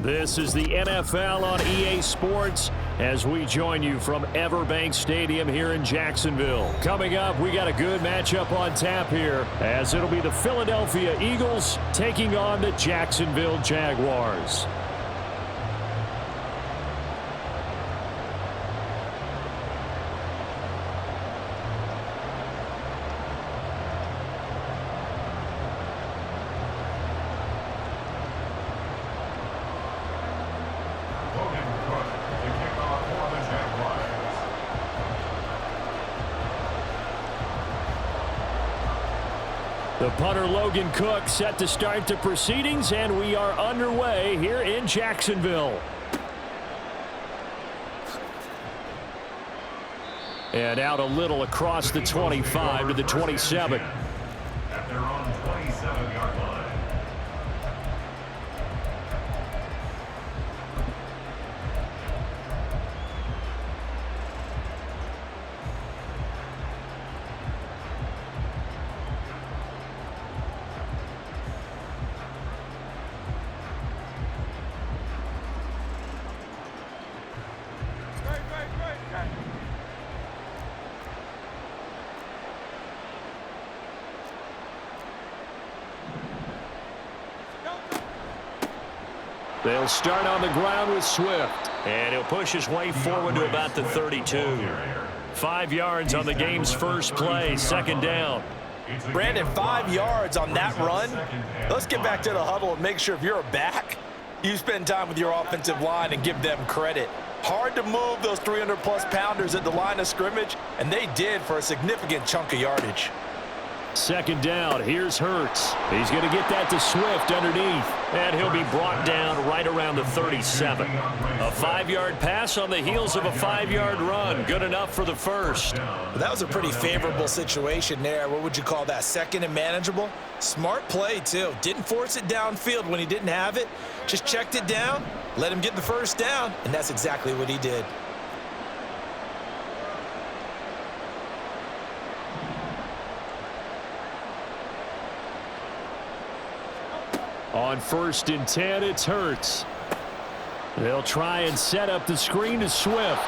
This is the NFL on EA Sports as we join you from Everbank Stadium here in Jacksonville. Coming up, we got a good matchup on tap here as it'll be the Philadelphia Eagles taking on the Jacksonville Jaguars. The punter Logan Cook set to start the proceedings, and we are underway here in Jacksonville. And out a little across the 25 to the 27. At their own 27-yard line. They'll start on the ground with Swift. And he'll push his way forward to about the 32. 5 yards on the game's first play, second down. Brandon, 5 yards on that run. Let's get back to the huddle and make sure if you're a back, you spend time with your offensive line and give them credit. Hard to move those 300-plus pounders at the line of scrimmage, and they did for a significant chunk of yardage. Second down, here's Hurts. He's going to get that to Swift underneath. And he'll be brought down right around the 37. A 5-yard pass on the heels of a 5-yard run. Good enough for the first. That was a pretty favorable situation there. What would you call that? Second and manageable? Smart play, too. Didn't force it downfield when he didn't have it. Just checked it down, let him get the first down, and that's exactly what he did. On 1st and 10, it's Hurts. They'll try and set up the screen to Swift.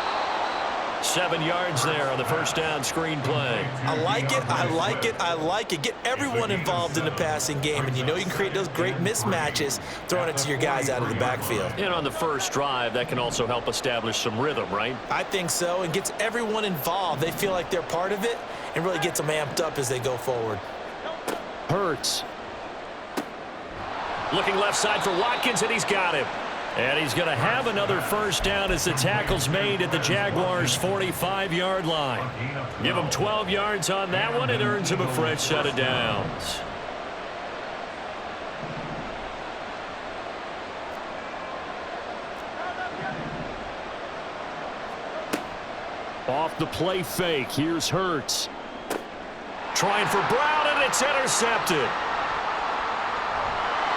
7 yards there on the first down screen play. I like it, I like it, I like it. Get everyone involved in the passing game, and you know you can create those great mismatches throwing it to your guys out of the backfield. And on the first drive, that can also help establish some rhythm, right? I think so, and gets everyone involved. They feel like they're part of it and really gets them amped up as they go forward. Hurts. Looking left side for Watkins, and he's got him. And he's going to have another first down as the tackle's made at the Jaguars' 45-yard line. Give him 12 yards on that one. It earns him a fresh set of downs. Off the play fake, here's Hurts. Trying for Brown, and it's intercepted.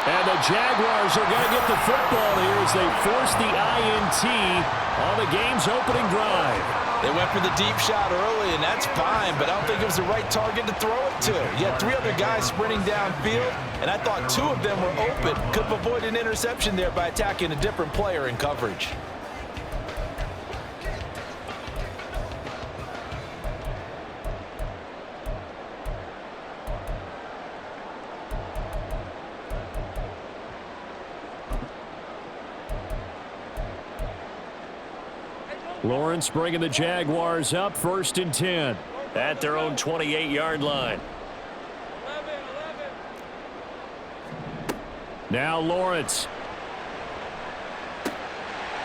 And the Jaguars are going to get the football here as they force the INT on the game's opening drive. They went for the deep shot early, and that's fine, but I don't think it was the right target to throw it to. You had 3 other guys sprinting downfield, and I thought 2 of them were open. Could have avoided an interception there by attacking a different player in coverage. Lawrence bringing the Jaguars up, 1st and 10 at their own 28-yard line. Now Lawrence.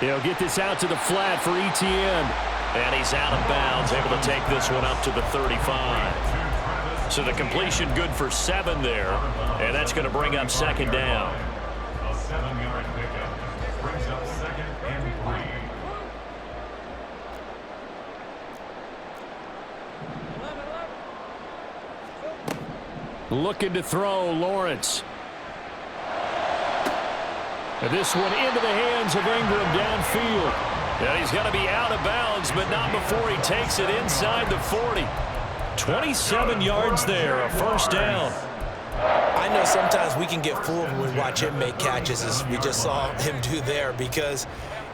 He'll get this out to the flat for Etienne. And he's out of bounds, able to take this one up to the 35. So the completion good for 7 there, and that's going to bring up second down. A 7-yard pickup brings up 2nd and 3. Looking to throw, Lawrence. And this one into the hands of Ingram downfield. And he's going to be out of bounds, but not before he takes it inside the 40. 27 yards there, a first down. I know know sometimes we can get fooled when we watch him make catches, as we just saw him do there, because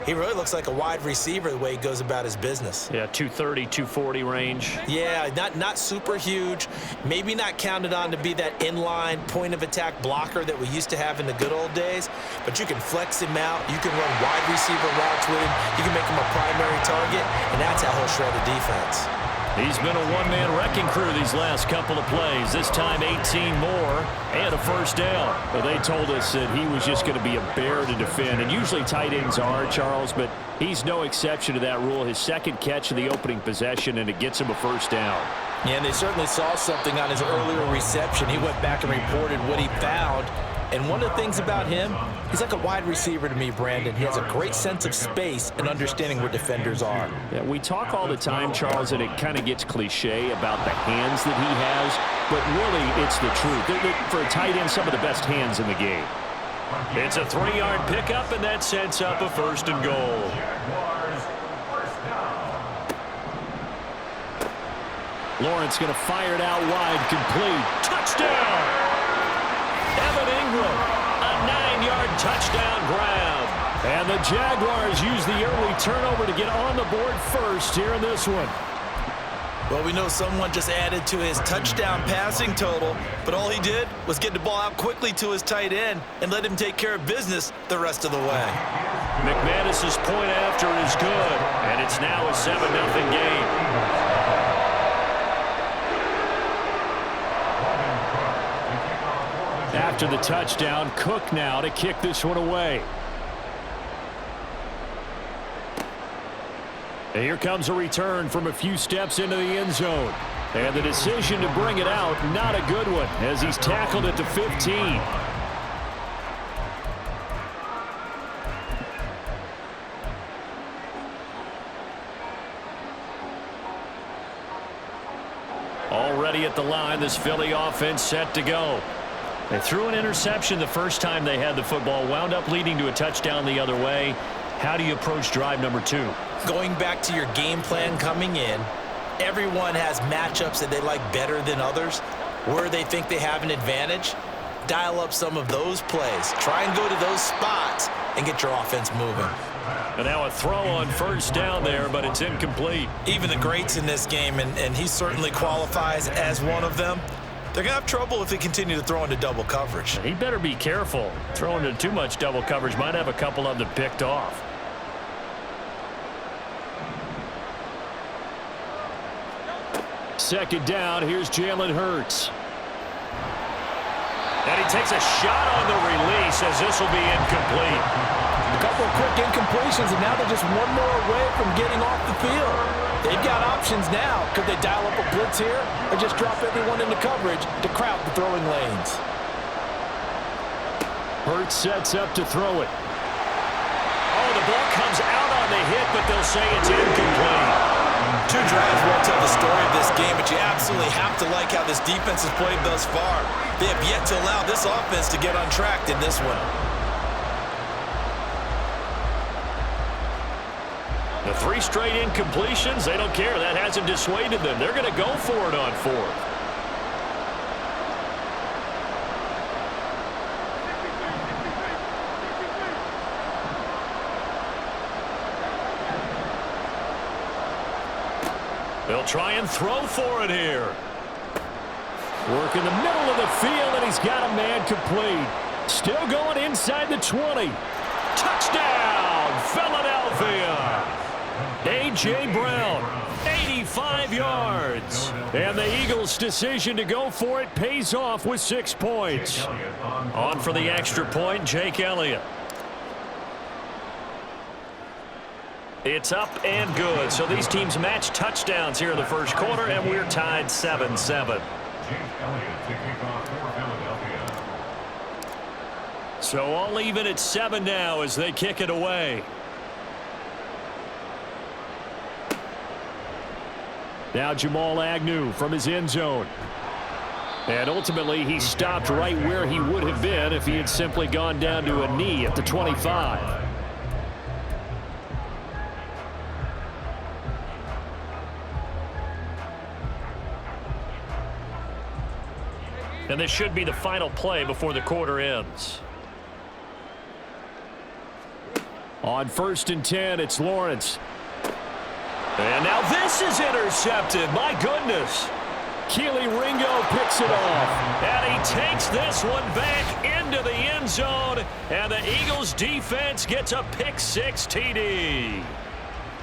he really looks like a wide receiver the way he goes about his business. Yeah, 230, 240 range. Yeah, not super huge. Maybe not counted on to be that inline point-of-attack blocker that we used to have in the good old days, but you can flex him out. You can run wide receiver routes with him. You can make him a primary target, and that's how he'll shred a defense. He's been a one-man wrecking crew these last couple of plays. This time 18 more and a first down. But they told us that he was just going to be a bear to defend. And usually tight ends are, Charles, but he's no exception to that rule. His second catch of the opening possession, and it gets him a first down. Yeah, and they certainly saw something on his earlier reception. He went back and reported what he found. And one of the things about him, he's like a wide receiver to me, Brandon. He has a great sense of space and understanding where defenders are. Yeah, we talk all the time, Charles, and it kind of gets cliche about the hands that he has, but really it's the truth. For a tight end, some of the best hands in the game. It's a 3-yard pickup, and that sets up a first and goal. Jaguars, first down. Lawrence going to fire it out wide, complete. Touchdown! Evan Ingram, a 9-yard touchdown grab. And the Jaguars use the early turnover to get on the board first here in this one. Well, we know someone just added to his touchdown passing total, but all he did was get the ball out quickly to his tight end and let him take care of business the rest of the way. McManus's point after is good, and it's now a 7-0 game. After the touchdown, Cook now to kick this one away. And here comes a return from a few steps into the end zone. And the decision to bring it out, not a good one, as he's tackled at the 15. Already at the line, this Philly offense set to go. They threw an interception the first time they had the football, wound up leading to a touchdown the other way. How do you approach drive number 2? Going back to your game plan coming in, everyone has matchups that they like better than others. Where they think they have an advantage, dial up some of those plays. Try and go to those spots and get your offense moving. And now a throw on first down there, but it's incomplete. Even the greats in this game, and he certainly qualifies as one of them, they're going to have trouble if they continue to throw into double coverage. He better be careful. Throwing into too much double coverage might have a couple of them picked off. Second down, here's Jalen Hurts. And he takes a shot on the release as this will be incomplete. A couple of quick incompletions, and now they're just one more away from getting off the field. They've got options now. Could they dial up a blitz here or just drop everyone into coverage to crowd the throwing lanes? Hurts sets up to throw it. Oh, the ball comes out on the hit, but they'll say it's incomplete. Two drives won't tell the story of this game, but you absolutely have to like how this defense has played thus far. They have yet to allow this offense to get untracked in this one. The 3 straight incompletions, they don't care. That hasn't dissuaded them. They're going to go for it on 4th. They'll try and throw for it here. Work in the middle of the field, and he's got a man complete. Still going inside the 20. Touchdown, Philadelphia. A.J. Brown, 85 yards. And the Eagles' decision to go for it pays off with 6 points. On for the extra point, Jake Elliott. It's up and good. So these teams match touchdowns here in the first quarter, and we're tied 7-7. Jake Elliott to kick off for Philadelphia. So all even at 7 now as they kick it away. Now Jamal Agnew from his end zone. And ultimately he stopped right where he would have been if he had simply gone down to a knee at the 25. And this should be the final play before the quarter ends. On 1st and 10, it's Lawrence. And now this is intercepted. My goodness. Keely Ringo picks it off. And he takes this one back into the end zone. And the Eagles defense gets a pick-6 TD.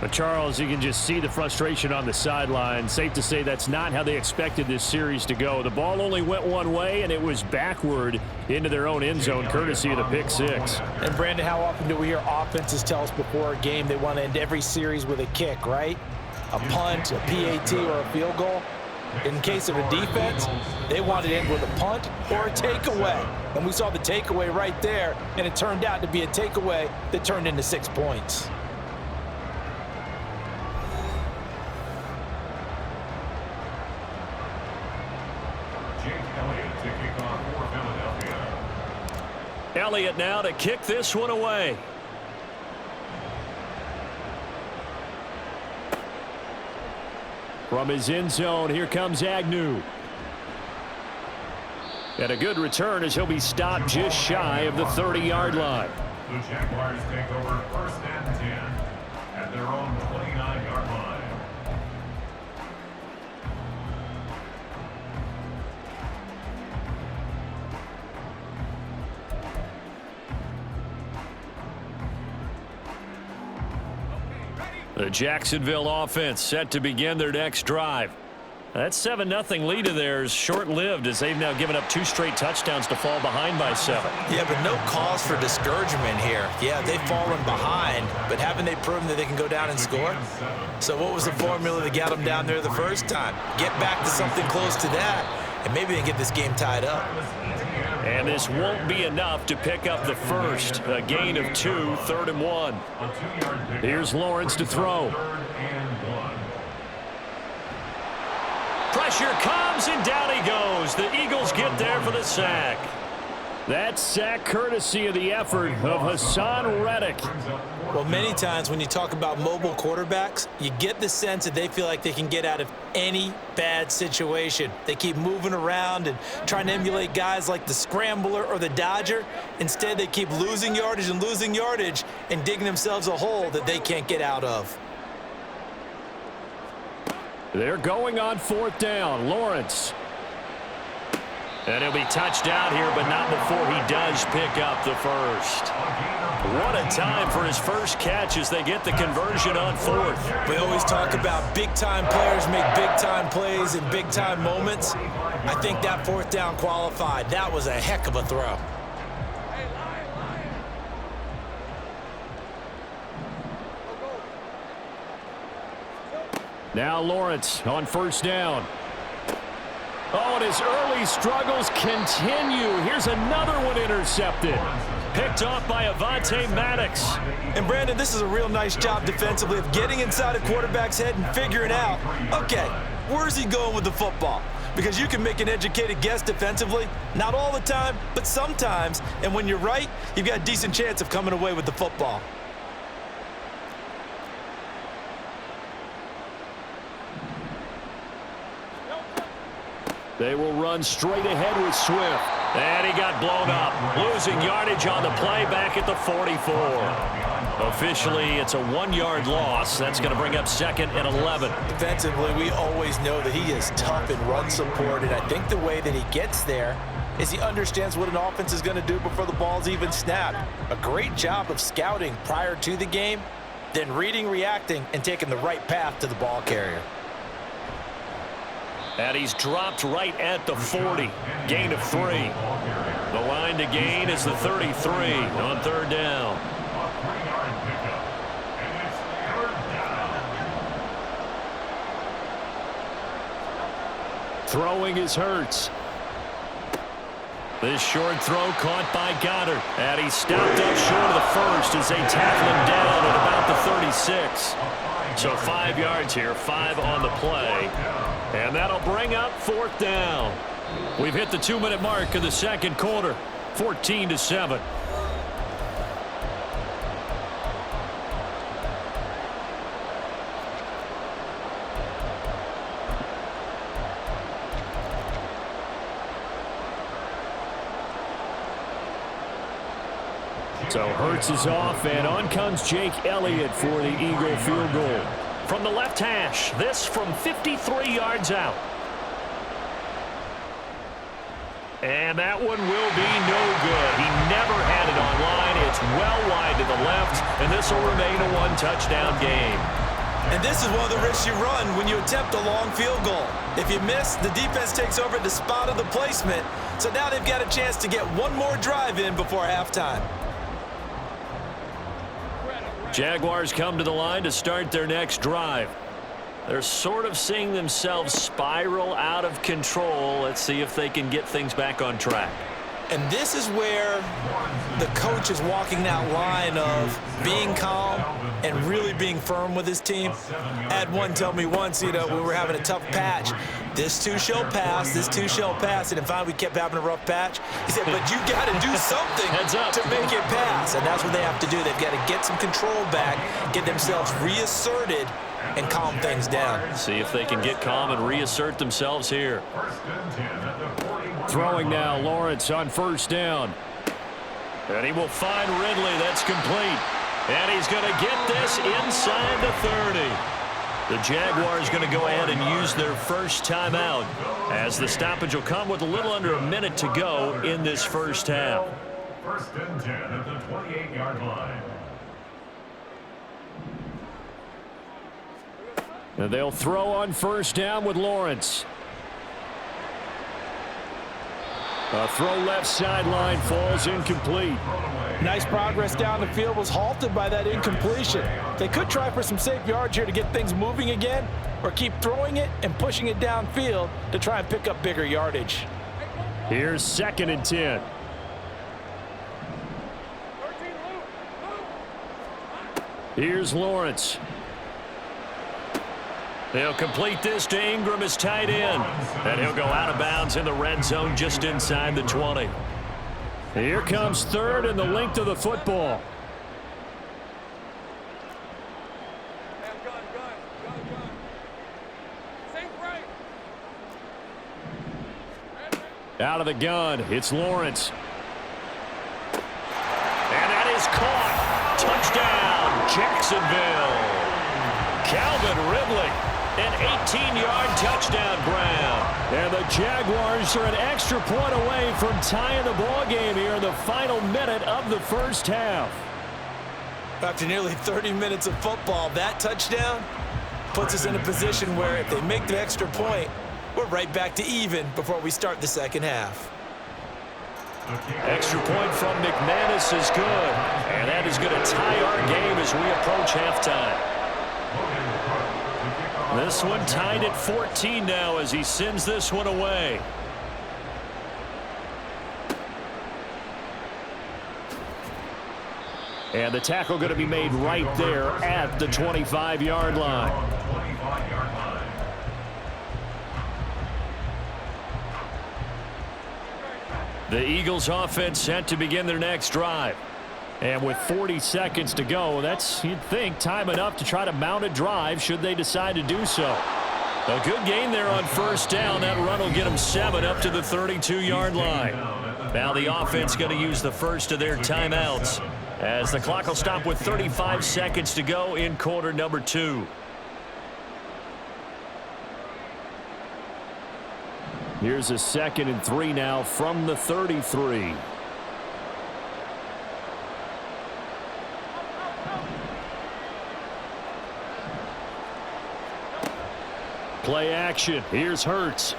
But Charles, you can just see the frustration on the sideline. Safe to say that's not how they expected this series to go. The ball only went one way, and it was backward into their own end zone, courtesy of the pick-6. And Brandon, how often do we hear offenses tell us before a game they want to end every series with a kick, right? A punt, a PAT, or a field goal. In case of a defense, they want to end with a punt or a takeaway. And we saw the takeaway right there, and it turned out to be a takeaway that turned into 6 points. Elliott now to kick this one away. From his end zone, here comes Agnew. And a good return as he'll be stopped just shy of the 30-yard line. The Jaguars take over 1st and 10 at their own 29-yard line. The Jacksonville offense set to begin their next drive. That 7-0 lead of theirs short-lived as they've now given up 2 straight touchdowns to fall behind by 7. Yeah, but no cause for discouragement here. Yeah, they've fallen behind, but haven't they proven that they can go down and score? So what was the formula that got them down there the first time? Get back to something close to that, and maybe they get this game tied up. And this won't be enough to pick up the first. A gain of 2, 3rd and 1. Here's Lawrence to throw. Pressure comes, and down he goes. The Eagles get there for the sack. That sack courtesy of the effort of Hassan Reddick. Well, many times when you talk about mobile quarterbacks, you get the sense that they feel like they can get out of any bad situation. They keep moving around and trying to emulate guys like the Scrambler or the Dodger. Instead, they keep losing yardage and digging themselves a hole that they can't get out of. They're going on 4th down. Lawrence. And he'll be touched out here, but not before he does pick up the first. What a time for his first catch as they get the conversion on 4th. We always talk about big-time players make big-time plays in big-time moments. I think that 4th down qualified. That was a heck of a throw. Now Lawrence on 1st down. Oh, and his early struggles continue. Here's another one intercepted. Picked off by Avonte Maddox. And Brandon, this is a real nice job defensively of getting inside a quarterback's head and figuring out, okay, where's he going with the football? Because you can make an educated guess defensively, not all the time, but sometimes. And when you're right, you've got a decent chance of coming away with the football. They will run straight ahead with Swift. And he got blown up. Losing yardage on the play back at the 44. Officially, it's a 1-yard loss. That's going to bring up 2nd and 11. Defensively, we always know that he is tough in run support, and I think the way that he gets there is he understands what an offense is going to do before the ball's even snapped. A great job of scouting prior to the game, then reading, reacting, and taking the right path to the ball carrier. And he's dropped right at the 40. Gain of 3. The line to gain is the 33 on 3rd down. Throwing is Hurts. This short throw caught by Goddard. And he stopped up short of the first as they tackle him down at about the 36. So 5 yards here, 5 on the play. And that'll bring up 4th down. We've hit the 2-minute mark of the 2nd quarter, 14-7. So Hurts is off, and on comes Jake Elliott for the Eagle field goal. From the left hash, this from 53 yards out. And that one will be no good. He never had it on line. It's well wide to the left, and this will remain a one-touchdown game. And this is one of the risks you run when you attempt a long field goal. If you miss, the defense takes over at the spot of the placement. So now they've got a chance to get one more drive in before halftime. Jaguars come to the line to start their next drive. They're sort of seeing themselves spiral out of control. Let's see if they can get things back on track. And this is where the coach is walking that line of being calm and really being firm with his team. I had one tell me once, we were having a tough patch. This two shall pass, this two shall pass. And finally we kept having a rough patch. He said, but you got to do something to make it pass. And that's what they have to do. They've got to get some control back, get themselves reasserted, and calm things down. See if they can get calm and reassert themselves here. Throwing now, Lawrence on first down. And he will find Ridley. That's complete. And he's going to get this inside the 30. The Jaguars going to go ahead and use their first timeout, as the stoppage will come with a little under a minute to go in this first half. First and 10 at the 28-yard line. And they'll throw on first down with Lawrence. A throw left sideline, falls incomplete. Nice progress down the field, was halted by that incompletion. They could try for some safe yards here to get things moving again, or keep throwing it and pushing it downfield to try and pick up bigger yardage. Here's 2nd and 10. Here's Lawrence. They'll complete this to Ingram as tight end. And he'll go out of bounds in the red zone just inside the 20. Here comes 3rd and the length of the football. Out of the gun, it's Lawrence. And that is caught. Touchdown, Jacksonville. Calvin Ridley. An 18-yard touchdown grab. And the Jaguars are an extra point away from tying the ball game here in the final minute of the first half. After nearly 30 minutes of football, that touchdown puts us in a position where if they make the extra point, we're right back to even before we start the second half. Extra point from McManus is good. And that is going to tie our game as we approach halftime. This one tied at 14 now as he sends this one away. And the tackle going to be made right there at the 25-yard line. The Eagles offense set to begin their next drive. And with 40 seconds to go, that's, you'd think, time enough to try to mount a drive should they decide to do so. A good gain there on first down. That run will get them 7 up to the 32-yard line. Now the offense going to use the first of their timeouts as the clock will stop with 35 seconds to go in quarter number 2. Here's a 2nd and 3 now from the 33. Play action. Here's Hurts.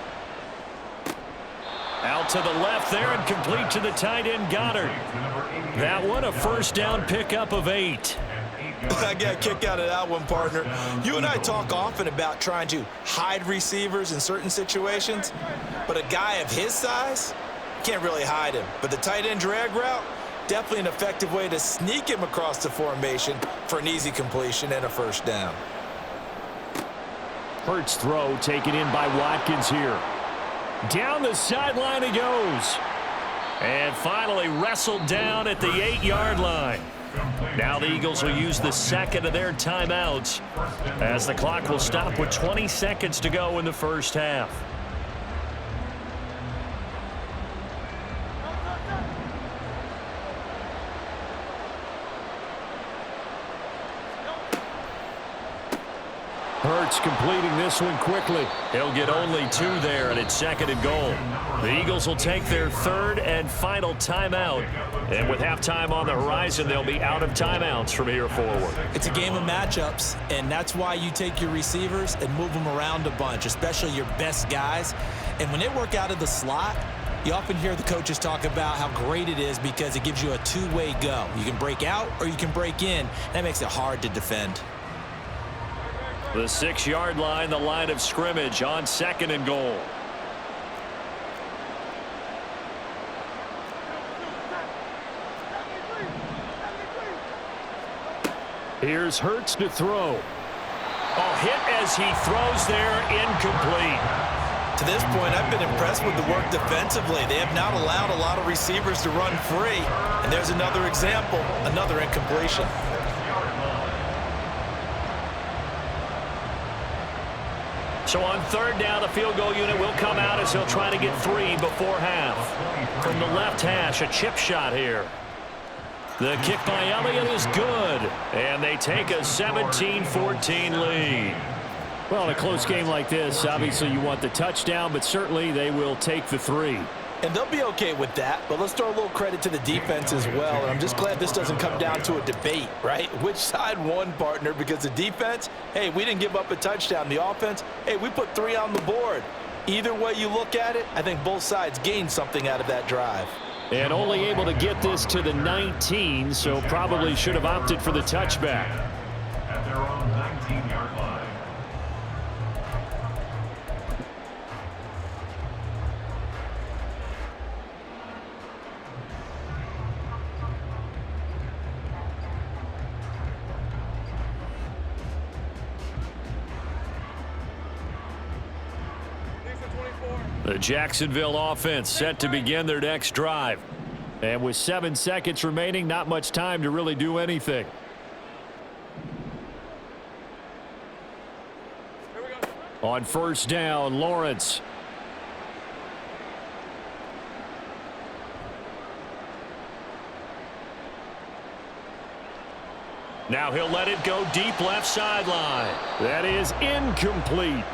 Out to the left there and complete to the tight end Goddard. That one a first down pickup of 8. I got a kick out of that one, partner. You and I talk often about trying to hide receivers in certain situations, but a guy of his size can't really hide him. But the tight end drag route, definitely an effective way to sneak him across the formation for an easy completion and a first down. Hurts throw taken in by Watkins here. Down the sideline he goes. And finally wrestled down at the 8-yard line. Now the Eagles will use the second of their timeouts as the clock will stop with 20 seconds to go in the first half. Hurts completing this one quickly. He'll get only 2 there, and it's 2nd and goal. The Eagles will take their 3rd and final timeout. And with halftime on the horizon, they'll be out of timeouts from here forward. It's a game of matchups, and that's why you take your receivers and move them around a bunch, especially your best guys. And when they work out of the slot, you often hear the coaches talk about how great it is because it gives you a two-way go. You can break out or you can break in. That makes it hard to defend. The 6-yard line, the line of scrimmage on 2nd and goal. Here's Hurts to throw. Oh, hit as he throws there, incomplete. To this point, I've been impressed with the work defensively. They have not allowed a lot of receivers to run free. And there's another example, another incompletion. So on 3rd down, the field goal unit will come out as he'll try to get 3 before half. From the left hash, a chip shot here. The kick by Elliott is good, and they take a 17-14 lead. Well, in a close game like this, obviously you want the touchdown, but certainly they will take the 3. And they'll be okay with that, but let's throw a little credit to the defense as well. And I'm just glad this doesn't come down to a debate, right? Which side won, partner? Because the defense, hey, we didn't give up a touchdown. The offense, hey, we put 3 on the board. Either way you look at it, I think both sides gained something out of that drive. And only able to get this to the 19, so probably should have opted for the touchback. At their own 19-yard line. The Jacksonville offense set to begin their next drive. And with 7 seconds remaining, not much time to really do anything. On 1st down, Lawrence. Now he'll let it go deep left sideline. That is incomplete.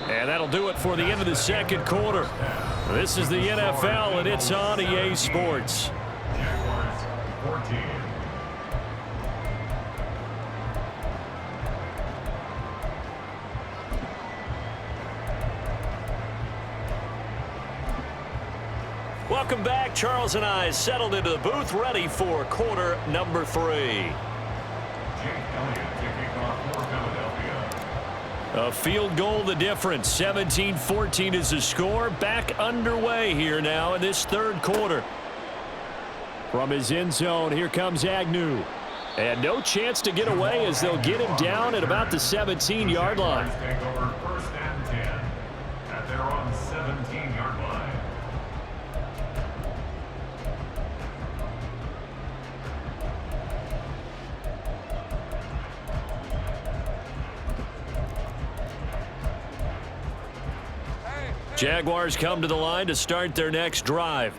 And that'll do it for the end of the 2nd quarter. This is the NFL, and it's on EA Sports. Jaguars 14. Welcome back. Charles and I settled into the booth, ready for quarter number 3. A field goal the difference. 17-14 is the score. Back underway here now in this 3rd quarter. From his end zone, here comes Agnew. And no chance to get away as they'll get him down at about the 17-yard line. Take over 1st and 10 at their own 17-yard line. Jaguars come to the line to start their next drive.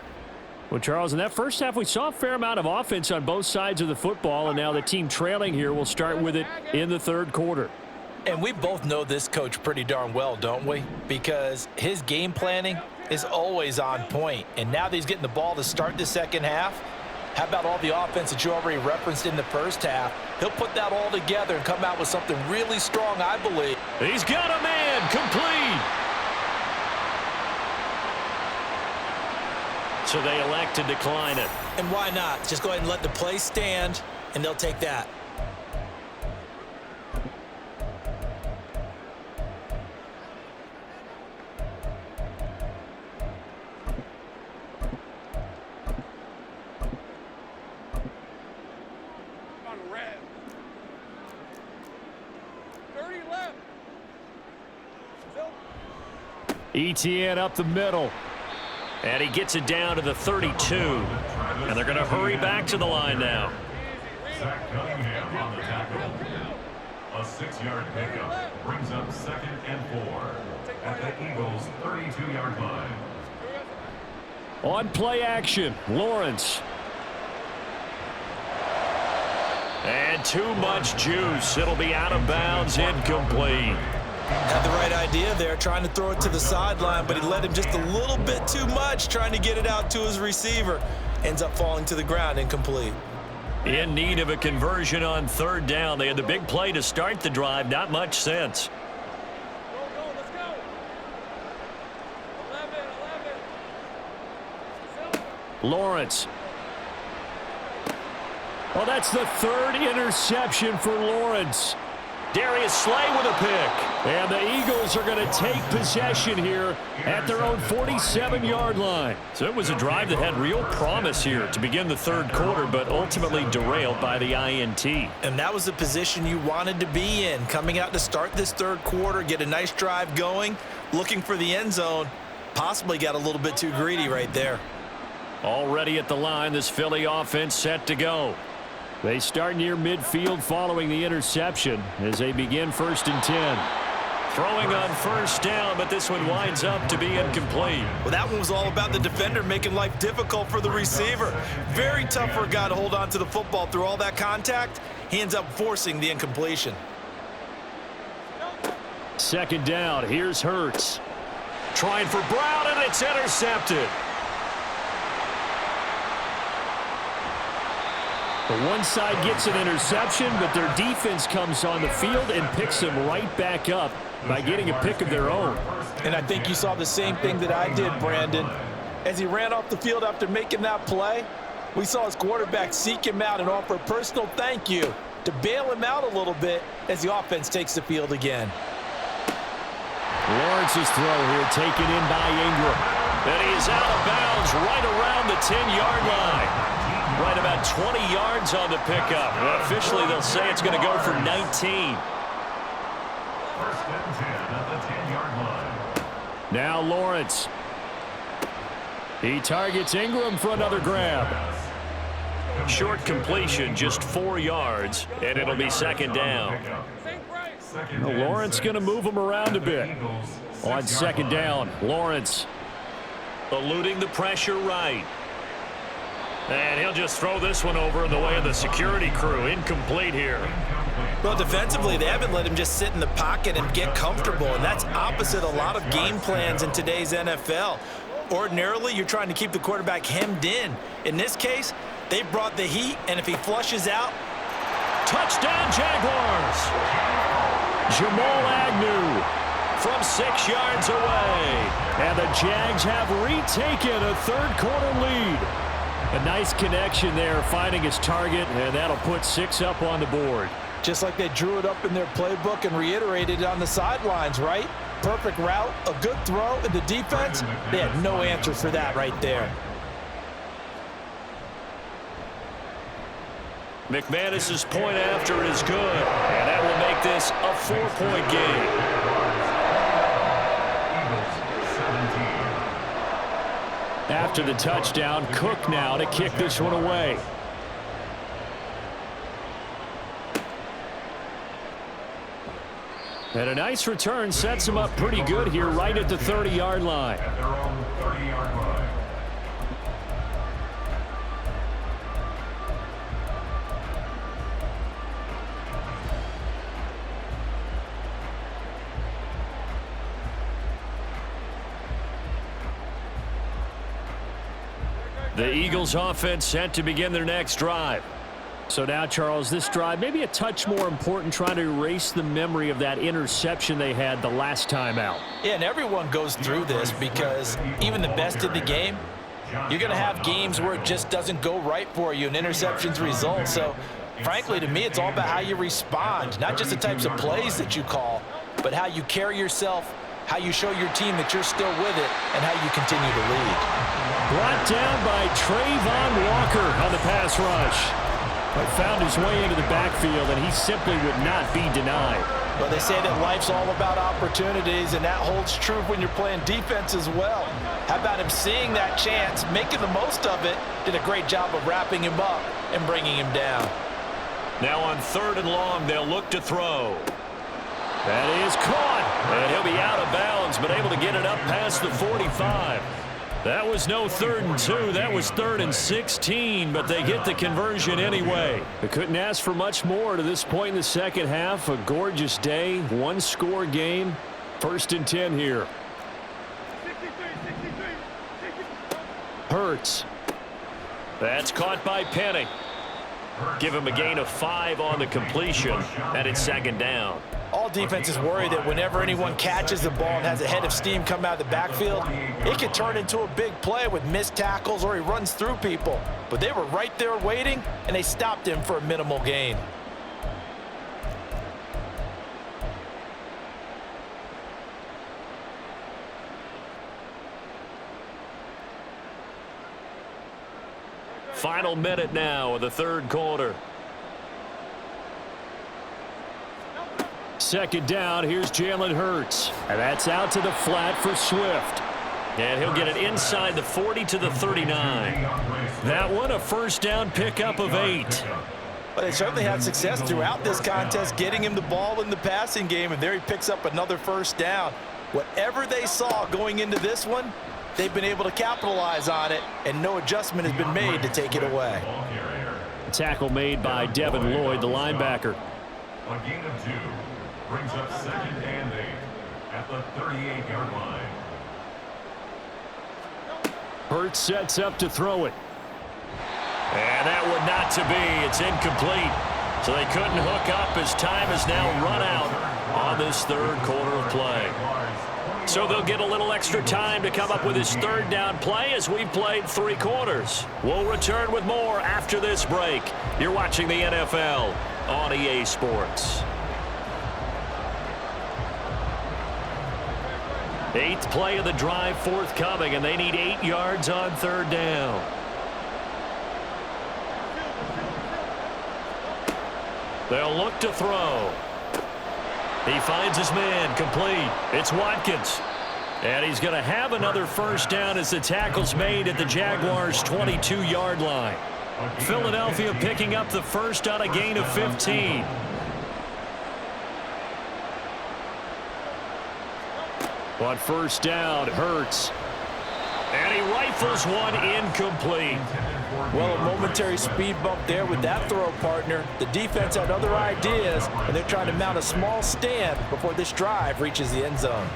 Well, Charles, in that first half, we saw a fair amount of offense on both sides of the football, and now the team trailing here will start with it in the 3rd quarter. And we both know this coach pretty darn well, don't we? Because his game planning is always on point. And now that he's getting the ball to start the 2nd half, how about all the offense that you already referenced in the 1st half? He'll put that all together and come out with something really strong, I believe. He's got a man, complete. So they elect to decline it. And why not? Just go ahead and let the play stand, and they'll take that. ETN up the middle. And he gets it down to the 32. And they're going to hurry back to the line now. Zach Cunningham on the tackle. A 6-yard pickup brings up 2nd and 4 at the Eagles' 32-yard line. On play action, Lawrence. And too much juice. It'll be out of bounds, incomplete. Had the right idea there, trying to throw it to the sideline, but he let him just a little bit too much, trying to get it out to his receiver. Ends up falling to the ground, incomplete. In need of a conversion on third down. They had the big play to start the drive. Not much sense. Let's go. 11. Lawrence. Well, that's the third interception for Lawrence. Darius Slay with a pick. And the Eagles are going to take possession here at their own 47-yard line. So it was a drive that had real promise here to begin the third quarter, but ultimately derailed by the INT. And that was the position you wanted to be in, coming out to start this third quarter, get a nice drive going, looking for the end zone. Possibly got a little bit too greedy right there. Already at the line, this Philly offense set to go. They start near midfield following the interception as they begin 1st and 10. Throwing on first down, but this one winds up to be incomplete. Well, that one was all about the defender making life difficult for the receiver. Very tough for a guy to hold on to the football through all that contact. He ends up forcing the incompletion. 2nd down, here's Hurts. Trying for Brown, and it's intercepted. The one side gets an interception, but their defense comes on the field and picks them right back up by getting a pick of their own. And I think you saw the same thing that I did, Brandon. As he ran off the field after making that play, we saw his quarterback seek him out and offer a personal thank you to bail him out a little bit as the offense takes the field again. Lawrence's throw here taken in by Ingram. And he is out of bounds right around the 10-yard line. Right about 20 yards on the pickup. Officially, they'll say it's going to go for 19. 1st and 10 at the 10-yard line. Now Lawrence. He targets Ingram for another grab. Short completion, just 4 yards, and it'll be 2nd down. Lawrence going to move him around a bit. On 2nd down, Lawrence. Eluding the pressure right. And he'll just throw this one over in the way of the security crew. Incomplete here. Well, defensively, they haven't let him just sit in the pocket and get comfortable, and that's opposite a lot of game plans in today's NFL. Ordinarily, you're trying to keep the quarterback hemmed in. In this case, they brought the heat, and if he flushes out, touchdown Jaguars. Jamal Agnew from 6 yards away. And the Jags have retaken a third quarter lead. A nice connection there, finding his target, and that'll put 6 up on the board. Just like they drew it up in their playbook and reiterated it on the sidelines, right? Perfect route, a good throw, and the defense, they had no answer for that right there. McManus's point after is good, and that will make this a 4-point game. After the touchdown, Cook now to kick this one away. And a nice return sets him up pretty good here right at the 30-yard line. At their own 30-yard line. The Eagles offense set to begin their next drive. So now, Charles, this drive maybe a touch more important, trying to erase the memory of that interception they had the last time out. Yeah, and everyone goes through this because even the best in the game, you're going to have games where it just doesn't go right for you and interceptions result. So, frankly, to me, it's all about how you respond, not just the types of plays that you call, but how you carry yourself, how you show your team that you're still with it, and how you continue to lead. Brought down by Trayvon Walker on the pass rush. But found his way into the backfield, and he simply would not be denied. Well, they say that life's all about opportunities, and that holds true when you're playing defense as well. How about him seeing that chance, making the most of it, did a great job of wrapping him up and bringing him down. Now on 3rd and long, they'll look to throw. That is caught. And he'll be out of bounds, but able to get it up past the 45. That was no 3rd and 2. That was 3rd and 16, but they get the conversion anyway. They couldn't ask for much more to this point in the second half. A gorgeous day, one-score game. 1st and 10 here. Hurts. That's caught by Penny. Give him a gain of 5 on the completion, and it's 2nd down. All defenses worry that whenever anyone catches the ball and has a head of steam come out of the backfield, it can turn into a big play with missed tackles or he runs through people. But they were right there waiting, and they stopped him for a minimal gain. Final minute now of the 3rd quarter. 2nd down, here's Jalen Hurts. And that's out to the flat for Swift. And he'll get it inside the 40 to the 39. That one a 1st down pickup of 8. But they certainly had success throughout this contest getting him the ball in the passing game, and there he picks up another 1st down. Whatever they saw going into this one, they've been able to capitalize on it, and no adjustment has been made to take it away. A tackle made by Devin Lloyd, the linebacker. A gain of 2 brings up 2nd and 8 at the 38-yard line. Hurts sets up to throw it. And that would not to be. It's incomplete. So they couldn't hook up as time is now run out on this 3rd quarter of play. So they'll get a little extra time to come up with his 3rd down play as we've played 3 quarters. We'll return with more after this break. You're watching the NFL on EA Sports. 8th play of the drive forthcoming, and they need 8 yards on 3rd down. They'll look to throw. He finds his man complete. It's Watkins. And he's going to have another 1st down as the tackle's made at the Jaguars' 22-yard line. Philadelphia picking up the 1st on a gain of 15. On 1st down, Hurts. And he rifles one incomplete. Well, a momentary speed bump there with that throw, partner. The defense had other ideas, and they're trying to mount a small stand before this drive reaches the end zone.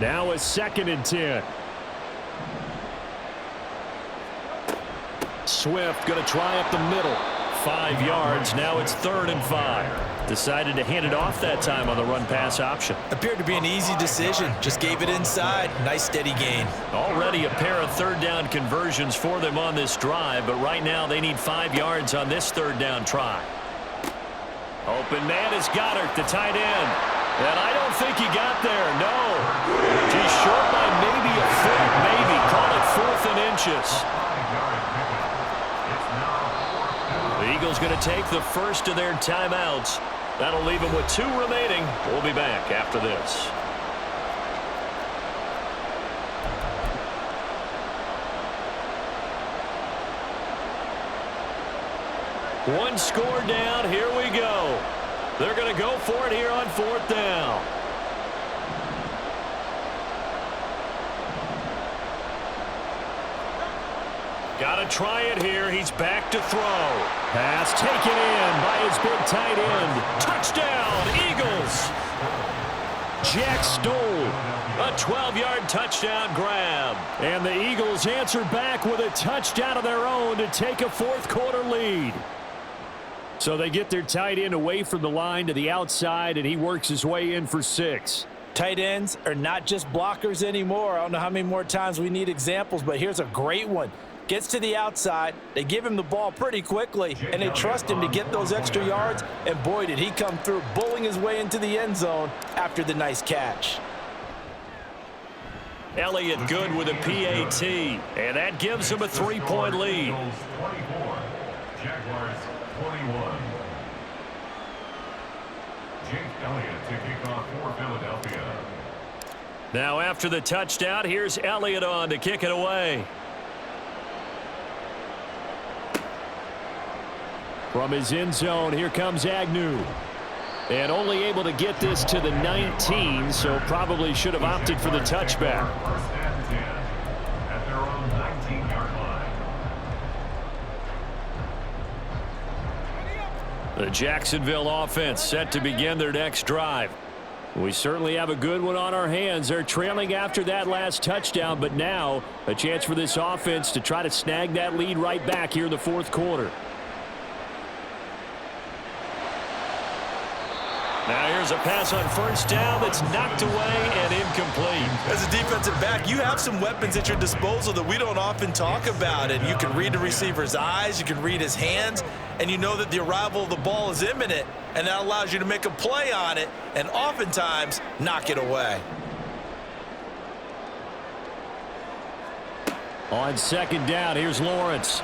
Now a 2nd and 10. Swift going to try up the middle. 5 yards. Now it's 3rd and 5. Decided to hand it off that time on the run-pass option. Appeared to be an easy decision. Just gave it inside. Nice steady gain. Already a pair of 3rd down conversions for them on this drive, but right now they need 5 yards on this 3rd down try. Open man is Goddard, the tight end. And I don't think he got there, no. He's short by maybe a foot, maybe. Call it 4th and inches. The Eagles going to take the first of their timeouts. That'll leave them with 2 remaining. We'll be back after this. One score down. Here we go. They're going to go for it here on 4th down. Got to try it here. He's back to throw. Pass taken in by his big tight end. Touchdown, Eagles. Jack Stoll. A 12-yard touchdown grab. And the Eagles answer back with a touchdown of their own to take a 4th quarter lead. So they get their tight end away from the line to the outside, and he works his way in for 6. Tight ends are not just blockers anymore. I don't know how many more times we need examples, but here's a great one. Gets to the outside, they give him the ball pretty quickly, and they trust him to get those extra yards, and boy, did he come through, bulling his way into the end zone after the nice catch. Elliott good with a PAT, and that gives him a 3-point lead. Jaguars 21. Jake Elliott to kick off for Philadelphia. Now after the touchdown, here's Elliott on to kick it away. From his end zone, here comes Agnew. And only able to get this to the 19, so probably should have opted for the touchback. First and 10 at their own 19-yard line. The Jacksonville offense set to begin their next drive. We certainly have a good one on our hands. They're trailing after that last touchdown, but now a chance for this offense to try to snag that lead right back here in the fourth quarter. Now here's a pass on first down that's knocked away and incomplete. As a defensive back, you have some weapons at your disposal that we don't often talk about. And you can read the receiver's eyes, you can read his hands, and you know that the arrival of the ball is imminent, and that allows you to make a play on it and oftentimes knock it away. On second down, here's Lawrence.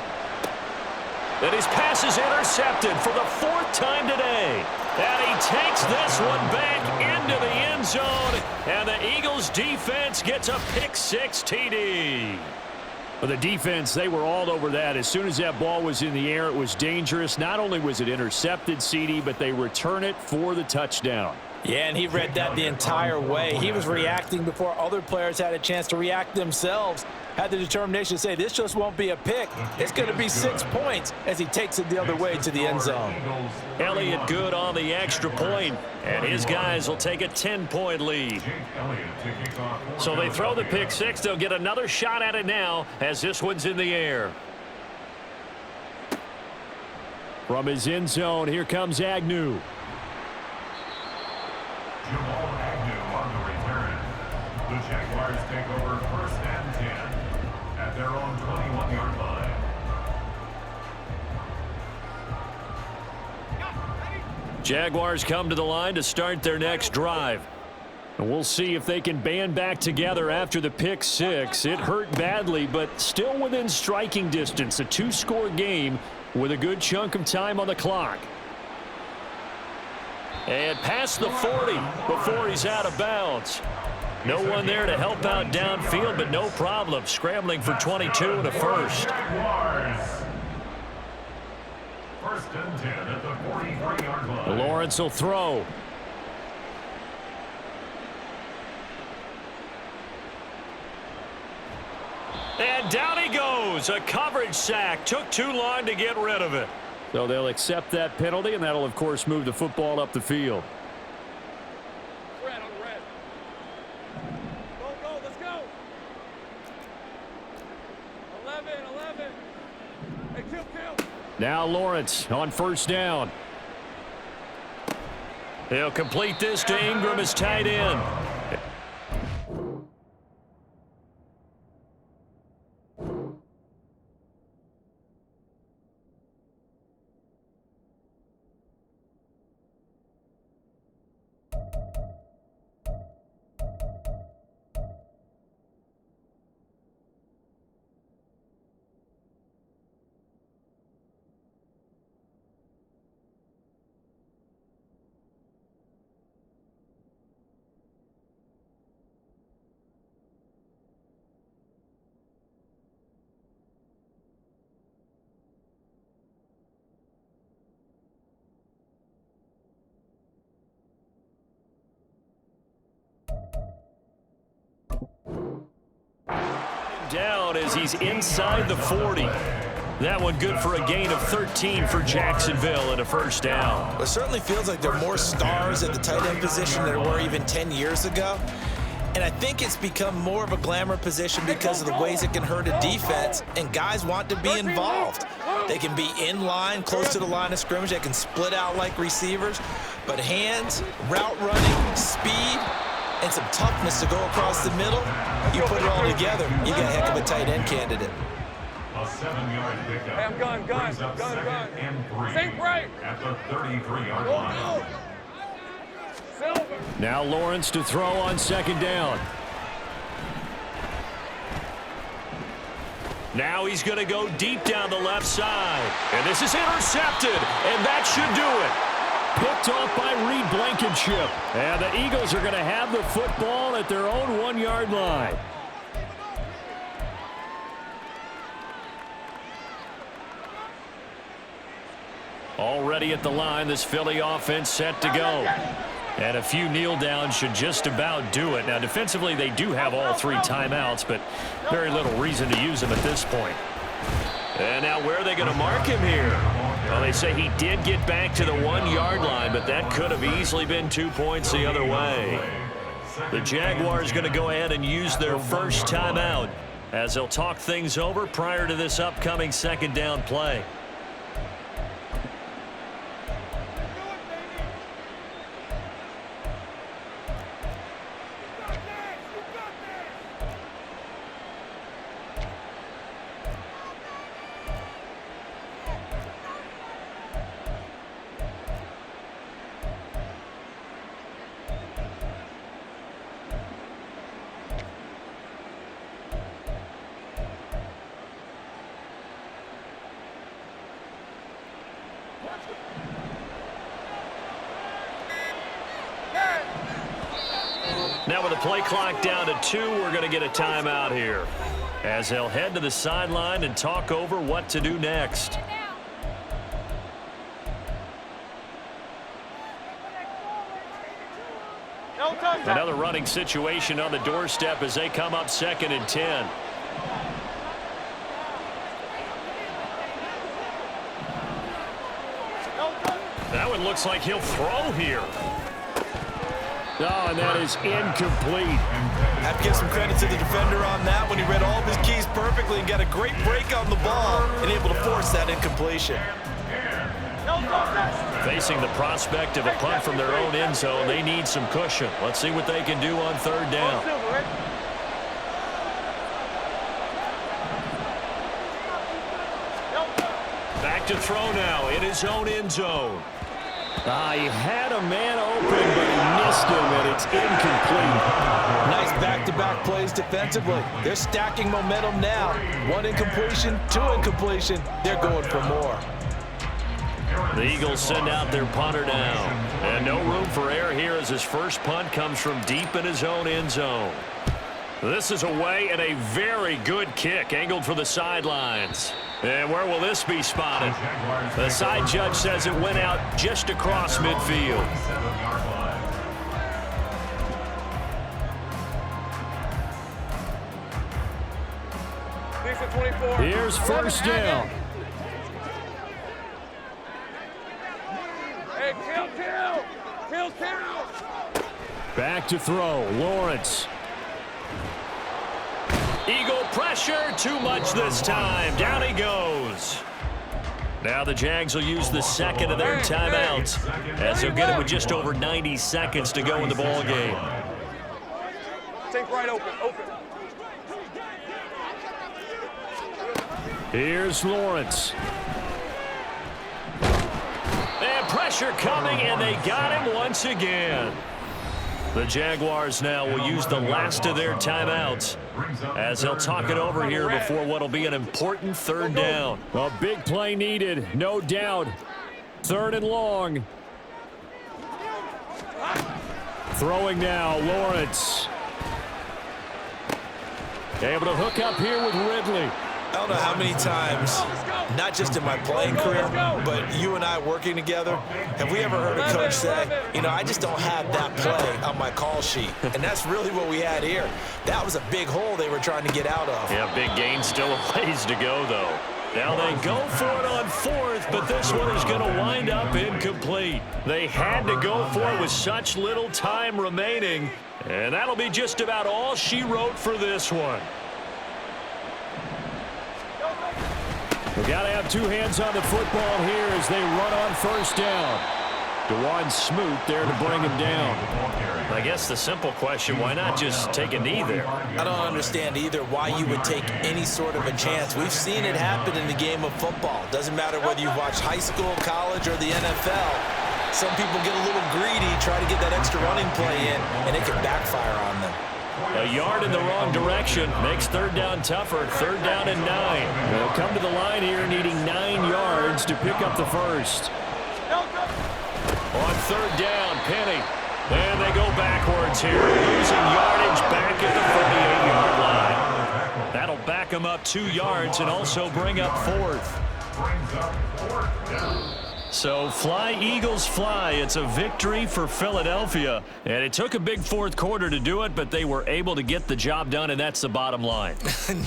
And his pass is intercepted for the fourth time today. And he takes this one back into the end zone. And the Eagles defense gets a pick-six TD. For the defense, they were all over that. As soon as that ball was in the air, it was dangerous. Not only was it intercepted, CD, but they return it for the touchdown. Yeah, and he read that the entire way. He was reacting before other players had a chance to react themselves. Had the determination to say, this just won't be a pick. It's going to be 6 points as he takes it the other way to the end zone. Elliott good on the extra point, and his guys will take a 10-point lead. So they throw the pick six. They'll get another shot at it now as this one's in the air. From his end zone, here comes Agnew. Agnew on the return. The Jaguars take over first and 10 at their own 21-yard line. Jaguars come to the line to start their next drive. And we'll see if they can band back together after the pick six. It hurt badly, but still within striking distance. A two-score game with a good chunk of time on the clock. And past the 40 before he's out of bounds. No one there to help out downfield, but no problem. Scrambling for 22 and a first. First and 10 at the 43-yard line. Lawrence will throw. And down he goes. A coverage sack. Took too long to get rid of it. So they'll accept that penalty, and that'll, of course, move the football up the field. Red on red. Go, let's go. 11. Hey, kill. Now Lawrence on first down. He'll complete this to Ingram as tight end. Down as he's inside the 40. That one good for a gain of 13 for Jacksonville and a first down. It certainly feels like there are more stars at the tight end position than there were even 10 years ago. And I think it's become more of a glamour position because of the ways it can hurt a defense, and guys want to be involved. They can be in line, close to the line of scrimmage. They can split out like receivers. But hands, route running, speed, and some toughness to go across the middle, you put it all together, you got a heck of a tight end candidate. A 7-yard pickup. Hey, I'm gun. Brings up second and 3 Think right. at the 33-yard line. Silver. Now Lawrence to throw on second down. Now he's going to go deep down the left side. And this is intercepted, and that should do it. Picked off by Reed Blankenship. And the Eagles are going to have the football at their own 1-yard line. Already at the line, this Philly offense set to go. And a few kneel downs should just about do it. Now, defensively, they do have all 3 timeouts, but very little reason to use them at this point. And now where are they going to mark him here? Well, they say he did get back to the 1-yard line, but that could have easily been 2 points the other way. The Jaguars going to go ahead and use their first timeout as they'll talk things over prior to this upcoming second down play. Now with the play clock down to 2, we're going to get a timeout here as they'll head to the sideline and talk over what to do next. Another running situation on the doorstep as they come up 2nd and 10. That one looks like he'll throw here. Oh, and that is incomplete. I have to give some credit to the defender on that when he read all of his keys perfectly and got a great break on the ball and able to force that incompletion. Facing the prospect of a punt from their own end zone, they need some cushion. Let's see what they can do on 3rd down. Back to throw now in his own end zone. He had a man open, but he missed him, and it's incomplete. Nice back-to-back plays defensively. They're stacking momentum now. 1 incompletion, 2 incompletion. They're going for more. The Eagles send out their punter now. And no room for error here as his first punt comes from deep in his own end zone. This is away and a very good kick angled for the sidelines. And where will this be spotted? The side judge says it went out just across midfield. Here's first down. Hey, kill. Back to throw, Lawrence. Eagle pressure, too much this time. Down he goes. Now the Jags will use the second of their timeouts as they'll get it with just over 90 seconds to go in the ball game. Take right open. Here's Lawrence. And pressure coming, and they got him once again. The Jaguars now will use the last of their timeouts as they'll talk it over here before what will be an important 3rd down. A big play needed, no doubt. 3rd and long. Throwing now, Lawrence. Able to hook up here with Ridley. I don't know how many times, not just in my playing career, but you and I working together, have we ever heard a coach say, you know, I just don't have that play on my call sheet. And that's really what we had here. That was a big hole they were trying to get out of. Yeah, big gain, still a ways to go, though. Now they go for it on 4th, but this one is going to wind up incomplete. They had to go for it with such little time remaining, and that'll be just about all she wrote for this one. We've got to have 2 hands on the football here as they run on 1st down. DeJuan Smoot there to bring him down. I guess the simple question, why not just take a knee there? I don't understand either why you would take any sort of a chance. We've seen it happen in the game of football. Doesn't matter whether you've watched high school, college, or the NFL. Some people get a little greedy, try to get that extra running play in, and it can backfire on them. A yard in the wrong direction makes 3rd down tougher. 3rd down and 9. They'll come to the line here needing 9 yards to pick up the first. On 3rd down, Penny. And they go backwards here, losing yardage back at the 48-yard line. That'll back them up 2 yards and also bring up 4th. So fly, Eagles, fly. It's a victory for Philadelphia. And it took a big fourth quarter to do it, but they were able to get the job done, and that's the bottom line.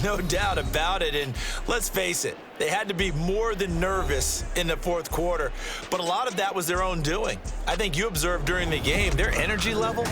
No doubt about it. And let's face it, they had to be more than nervous in the fourth quarter. But a lot of that was their own doing. I think you observed during the game, their energy level